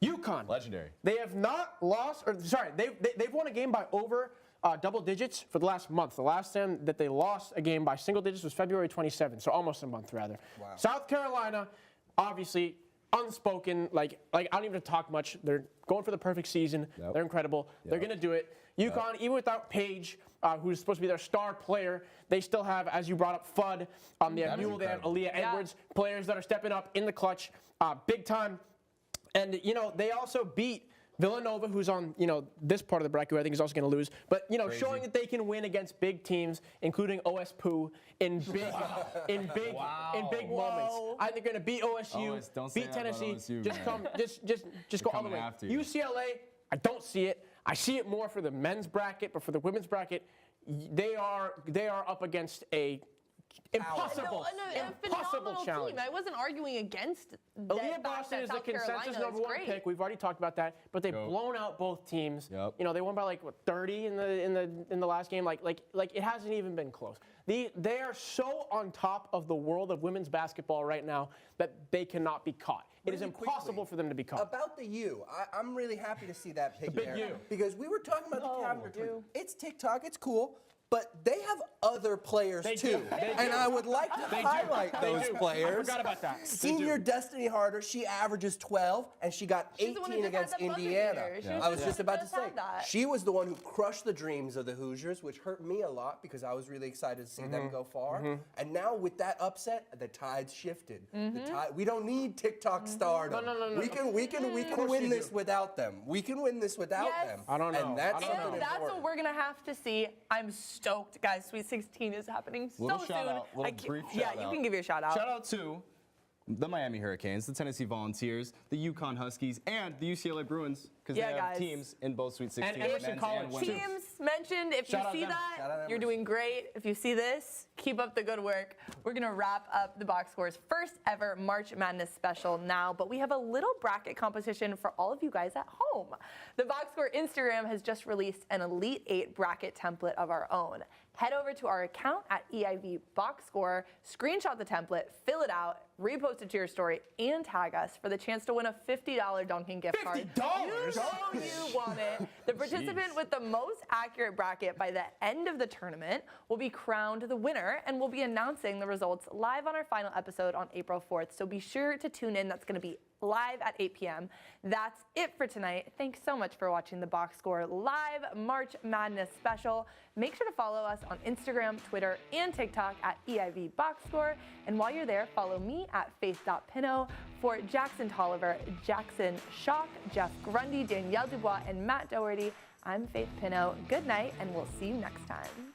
UConn. Legendary. They have not lost, or sorry, they've won a game by over double digits for the last month. The last time that they lost a game by single digits was February 27th, so almost a month rather. Wow. South Carolina, obviously unspoken. Like I don't even talk much. They're going for the perfect season. Yep. They're incredible. They're Yep. going to do it. UConn, even without Paige, who's supposed to be their star player, they still have, as you brought up, Fudd. They have That is Newell, they have incredible. Aaliyah Edwards, players that are stepping up in the clutch, big time. And, they also beat Villanova, who's on, this part of the bracket, who I think is also going to lose. But, showing that they can win against big teams, including OSPU, in big, in big moments. I think they're going to beat OSU, Don't say beat that about Tennessee. OSU, Just man. come, just go all the coming way. after you. UCLA, I don't see it. I see it more for the men's bracket, but for the women's bracket, they are up against a impossible phenomenal challenge. team. I wasn't arguing against Aaliyah Boston is the consensus number one pick. We've already talked about that, but they've blown out both teams. Yep. They won by like 30 in the last game. Like it hasn't even been close. They are so on top of the world of women's basketball right now that they cannot be caught. It is Really impossible quickly, for them to be caught. About the U, I'm really happy to see that pick big there. U. Because we were talking about the Cavendish twins. It's TikTok, it's cool, but they have other players They too. do. They And do. I would like to They do. highlight They those do. players. I forgot about that. They Senior Destiny Harder, she averages 12, and she got She's the one who 18 just had against the buzzer Indiana. beater. She I was just about to just say, had that. she was the one who crushed the dreams of the Hoosiers, which hurt me a lot because I was really excited to see them go far. And now with that upset, the tide's shifted. The tide, we don't need TikTok stardom. No. We can win this without them. We can win this without Yes. them. I don't know. And that's I don't know. something And that's important. what we're gonna have to see. I'm stoked, guys. Sweet 16 is happening Little so shout soon. out, little brief yeah, shout you out. can give your shout out. Shout out to the Miami Hurricanes, the Tennessee Volunteers, the UConn Huskies, and the UCLA Bruins, because Yeah, they have guys. teams in both Sweet 16 Emerson men's College, and women's. too. Teams mentioned, if Shout you out see them. that, Shout out you're Emerson. doing great. If you see this, keep up the good work. We're going to wrap up the Box Score's first ever March Madness special now, but we have a little bracket competition for all of you guys at home. The Box Score Instagram has just released an Elite 8 bracket template of our own. Head over to our account at EIV Box Score, screenshot the template, fill it out, repost it to your story, and tag us for the chance to win a $50 Dunkin' gift card. $50? You know you want it. The participant with the most accurate bracket by the end of the tournament will be crowned the winner, and we'll be announcing the results live on our final episode on April 4th. So be sure to tune in. That's going to be live at 8 p.m. That's it for tonight. Thanks so much for watching the Box Score Live March Madness Special. Make sure to follow us on Instagram, Twitter, and TikTok at EIV Box Score. And while you're there, follow me at faith.pinnow. For Jackson Tolliver, Jackson Schock, Jeff Grundy, Danielle DuBois, and Matt Doherty, I'm Faith Pinnow. Good night, and we'll see you next time.